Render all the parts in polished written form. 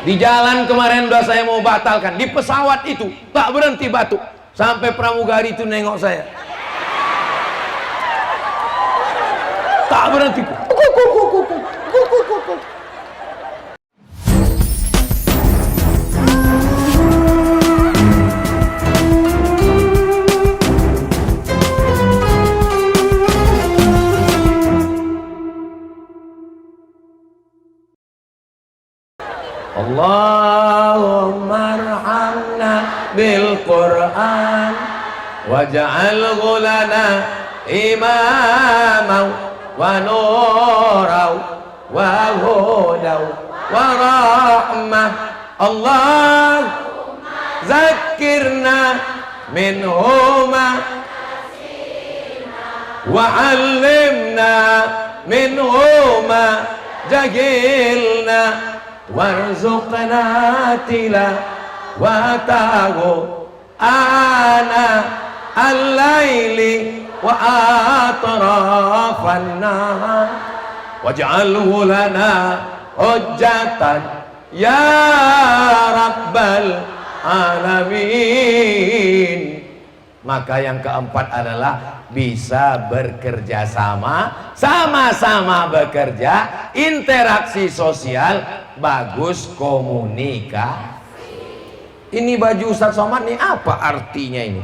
Di jalan kemarin udah saya mau batalkan, di pesawat itu tak berhenti batuk sampai pramugari itu nengok saya, tak berhenti. Allahumma arhamna bil Qur'an waj'alhu lana imaman wa nuran wa hudan wa rahmah. Allah zakkirna minhuma wa 'allimna minhuma jahilna warzuqna tilawatahu ana al-laili wa atrafan nahar waj'alhu lana hujjatan ya rabbal alamin. Maka yang keempat adalah bisa bekerja sama, sama-sama bekerja, interaksi sosial, bagus komunikasi. Ini baju Ustaz Somad nih apa artinya ini?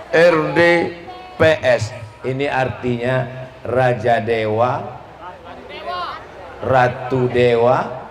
RDPS. Ini artinya Raja Dewa, Ratu Dewa,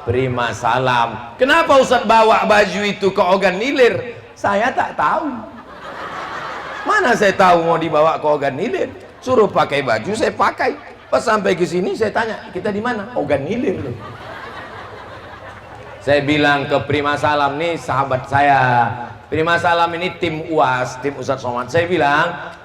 Prima Salam. Kenapa Ustaz bawa baju itu ke Ogan Ilir? Saya tak tahu. Mana saya tahu mau dibawa ke Ogan Ilir? Suruh pakai baju, saya pakai. Pas sampai ke sini saya tanya, kita di mana? Ogan Ilir loh. Saya bilang ke Prima Salam nih, sahabat saya. Prima Salam ini tim UAS, tim Ustaz Somad. Saya bilang,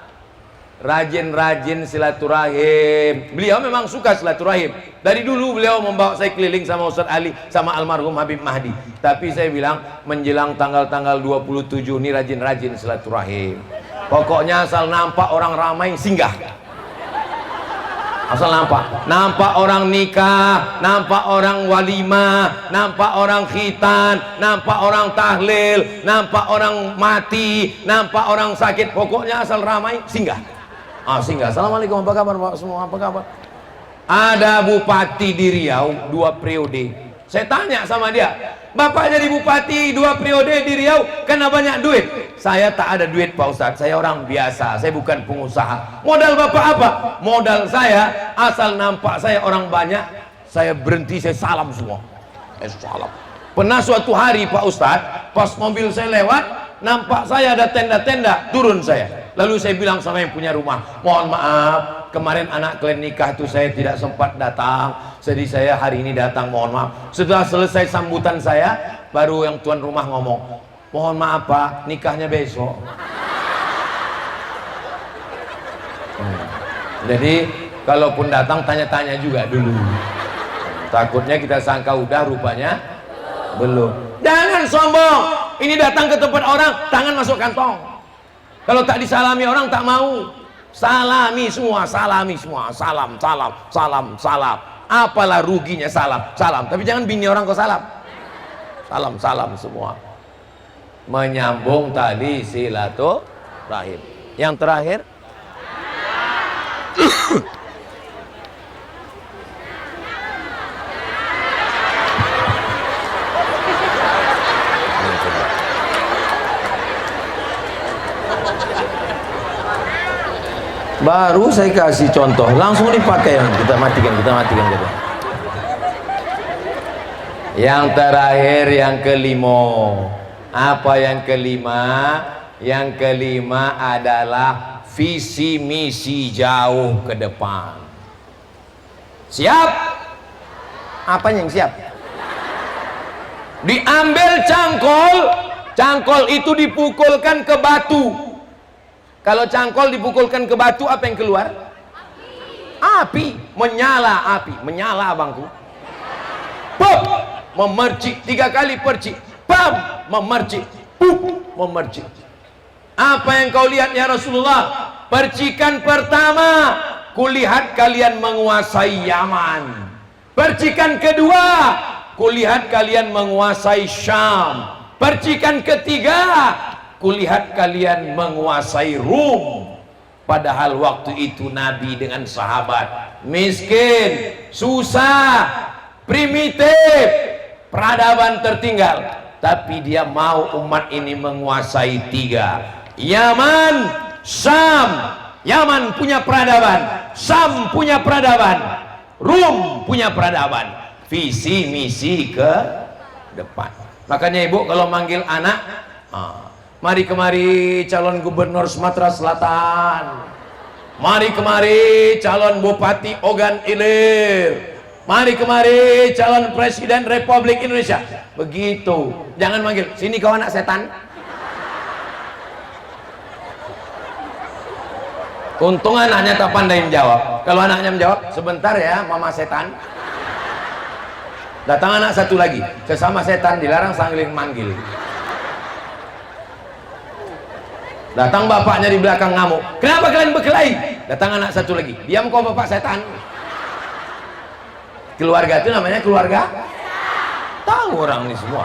rajin-rajin silaturahim. Beliau memang suka silaturahim. Dari dulu beliau membawa saya keliling sama Ustaz Ali, sama almarhum Habib Mahdi. Tapi saya bilang, menjelang tanggal-tanggal 27 ini rajin-rajin silaturahim. Pokoknya asal nampak orang ramai singgah. Asal nampak orang nikah, nampak orang walimah, nampak orang khitan, nampak orang tahlil, nampak orang mati, nampak orang sakit. Pokoknya asal ramai singgah. Singgah. Assalamualaikum, apa kabar Pak semua, apa kabar? Ada bupati di Riau 2 periode. Saya tanya sama dia, Bapak jadi bupati 2 periode di Riau, karena banyak duit. Saya tak ada duit Pak Ustadz, saya orang biasa, saya bukan pengusaha. Modal Bapak apa? Modal saya, asal nampak saya orang banyak, saya berhenti, saya salam semua. Salam. Pernah suatu hari Pak Ustadz, pas mobil saya lewat, nampak saya ada tenda-tenda, turun saya. Lalu saya bilang sama yang punya rumah, mohon maaf, kemarin anak kalian nikah itu saya tidak sempat datang, jadi saya hari ini datang, mohon maaf. Setelah selesai sambutan saya, baru yang tuan rumah ngomong, mohon maaf Pak, nikahnya besok. Jadi kalaupun datang tanya-tanya juga dulu, takutnya kita sangka udah, rupanya belum. Jangan sombong, ini datang ke tempat orang, tangan masuk kantong. Kalau tak disalami orang tak mau. Salami semua, salam, salam. Apalah ruginya salam. Tapi jangan bini orang kau salam. Salam semua. Menyambung tali silaturahim. Yang terakhir, baru saya kasih contoh, langsung dipakai. Kita matikan kita. Yang terakhir, yang kelima. Apa yang kelima? Yang kelima adalah visi misi jauh ke depan. Siap? Apa yang siap? Diambil cangkol itu dipukulkan ke batu. Kalau cangkol dipukulkan ke batu, apa yang keluar? Api. Menyala abangku. Pop, memercik 3 kali percik. Pam, memercik. Pup, memercik. Apa yang kau lihat ya Rasulullah? Percikan pertama, kulihat kalian menguasai Yaman. Percikan kedua, kulihat kalian menguasai Syam. Percikan ketiga, kulihat kalian menguasai Rum. Padahal waktu itu Nabi dengan sahabat miskin, susah, primitif, peradaban tertinggal, tapi dia mau umat ini menguasai tiga. Yaman, Syam. Yaman punya peradaban, Syam punya peradaban, Rum punya peradaban. Visi misi ke depan. Makanya ibu kalau manggil anak, mari kemari calon gubernur Sumatera Selatan, mari kemari calon bupati Ogan Ilir, mari kemari calon presiden Republik Indonesia. Begitu. Jangan manggil, sini kau anak setan. Untung anaknya tak pandai menjawab. Kalau anaknya menjawab, sebentar ya mama setan. Datang anak satu lagi, sesama setan dilarang saling manggil. Datang bapaknya di belakang ngamuk, kenapa kalian berkelahi? Datang anak satu lagi, diam kau bapak setan. Keluarga itu namanya keluarga. Tahu orang ini semua.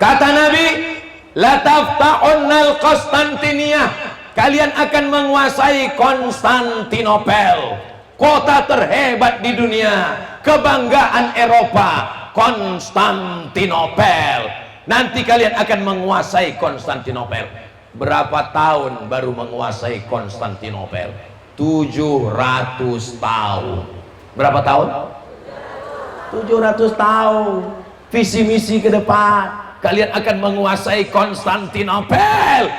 Kata Nabi, la tafta'unnal Konstantiniyah, kalian akan menguasai Konstantinopel, kota terhebat di dunia, kebanggaan Eropa, Konstantinopel. Nanti kalian akan menguasai Konstantinopel. Berapa tahun baru menguasai Konstantinopel? 700 tahun. Berapa tahun? 700 tahun. Visi misi ke depan, kalian akan menguasai Konstantinopel.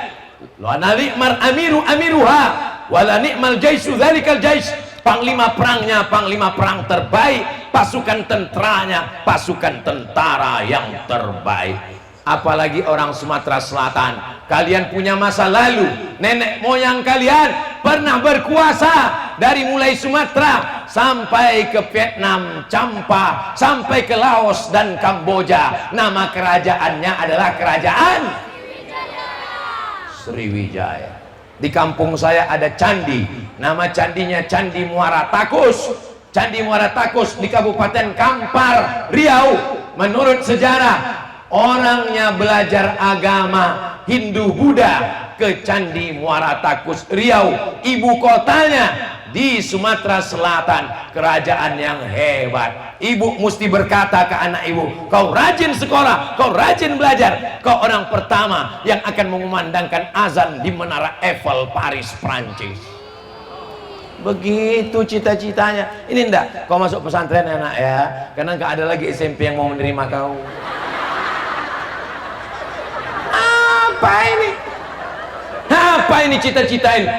La ni'mal amiru amiruha wa la ni'mal jaisu dzalikal jais. Panglima perangnya panglima perang terbaik, pasukan tentaranya pasukan tentara yang terbaik. Apalagi orang Sumatera Selatan, kalian punya masa lalu. Nenek moyang kalian pernah berkuasa dari mulai Sumatera sampai ke Vietnam, Champa, sampai ke Laos dan Kamboja. Nama kerajaannya adalah Kerajaan Sriwijaya. Di kampung saya ada candi, nama candinya Candi Muara Takus. Candi Muara Takus di Kabupaten Kampar, Riau. Menurut sejarah, orangnya belajar agama Hindu Buddha ke Candi Muara Takus Riau, ibu kotanya di Sumatera Selatan, kerajaan yang hebat. Ibu mesti berkata ke anak ibu, kau rajin sekolah, kau rajin belajar, kau orang pertama yang akan mengumandangkan azan di Menara Eiffel Paris, Prancis. Begitu cita-citanya. Ini enggak, kau masuk pesantren anak ya, karena enggak ada lagi SMP yang mau menerima kau. Apa ini? Apa ini cita-cita ini?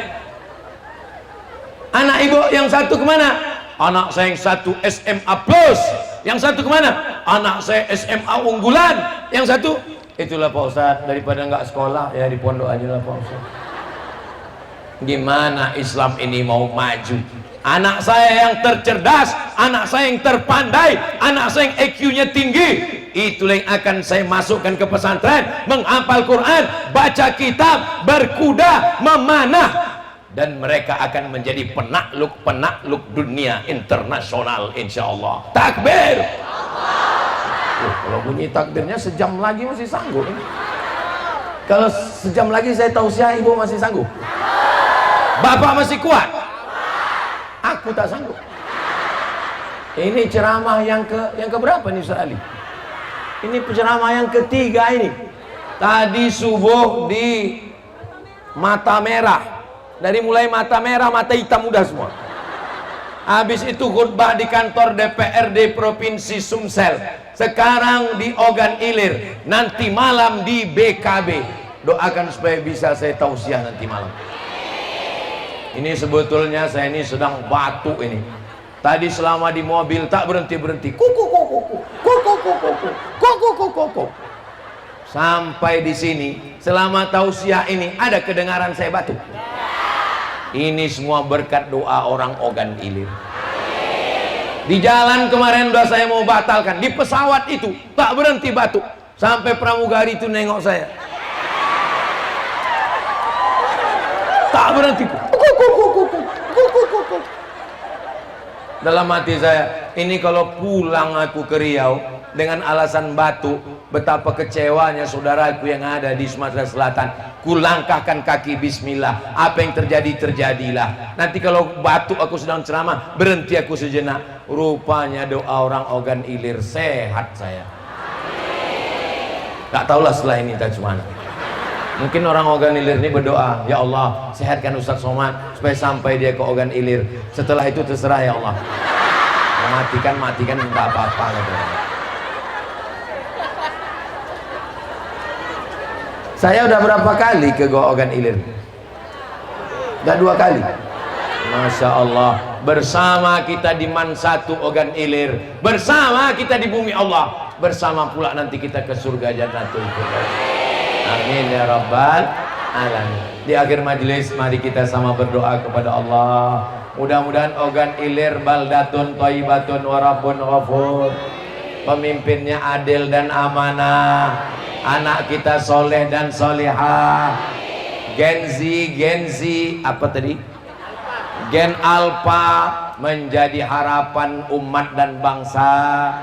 Anak ibu yang satu kemana? Anak saya yang satu SMA plus. Yang satu kemana? Anak saya SMA unggulan. Yang satu, itulah Pak Ustadz, daripada nggak sekolah ya di pondok aja lah Pak Ustadz. Gimana Islam ini mau maju? Anak saya yang tercerdas, anak saya yang terpandai, anak saya yang EQ-nya tinggi, itulah yang akan saya masukkan ke pesantren, menghafal Quran, baca kitab, berkuda, memanah, dan mereka akan menjadi penakluk dunia internasional insyaallah. Takbir. Kalau bunyi takbirnya sejam lagi masih sanggup. Kalau sejam lagi saya tausiah, ibu masih sanggup? Bapak masih kuat? Aku tak sanggup. Ini ceramah yang keberapa nih Ustaz Ali? Ini ceramah yang ketiga ini. Tadi subuh di Mata Merah. Dari mulai Mata Merah, mata hitam udah semua. Habis itu khutbah di kantor DPRD Provinsi Sumsel. Sekarang di Ogan Ilir. Nanti malam di BKB. Doakan supaya bisa saya tausiah nanti malam. Ini sebetulnya saya ini sedang batuk ini. Tadi selama di mobil tak berhenti-berhenti. Kuku kuku kuku kuku kuku kuku kuku kuku. Sampai di sini selama tausiah ini ada kedengaran saya batuk. Ini semua berkat doa orang Ogan Ilir. Di jalan kemarin doa saya mau batalkan, di pesawat itu tak berhenti batuk. Sampai pramugari itu nengok saya. Tak berhenti. dalam hati saya, ini kalau pulang aku ke Riau dengan alasan batuk, betapa kecewanya saudaraku yang ada di Sumatera Selatan. Kulangkahkan kaki bismillah, apa yang terjadi terjadilah. Nanti kalau batuk aku sedang ceramah, berhenti aku sejenak, rupanya doa orang organ ilir, sehat saya. Tak tahulah setelah ini tak cuman. Mungkin orang organ ilir ini berdoa, ya Allah sehatkan Ustaz Somad supaya sampai dia ke organ ilir. Setelah itu terserah ya Allah. Matikan minta apa-apa gitu. Saya udah berapa kali ke organ ilir? Udah 2 kali. Masya Allah. Bersama kita di Man 1 organ ilir, bersama kita di bumi Allah, bersama pula nanti kita ke surga Jannatul Firdaus. Amin ya rabbal alamin. Di akhir majelis mari kita sama berdoa kepada Allah. Mudah-mudahan organ ilir baldatun thayyibatun wa rabbun ghafur. Pemimpinnya adil dan amanah. Anak kita soleh dan solihah. Gen Z apa tadi? Gen Alpha menjadi harapan umat dan bangsa.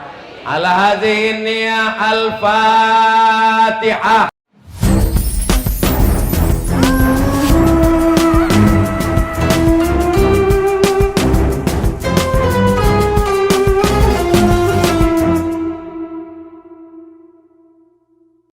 Ala hadhihi niyah al-Fatihah.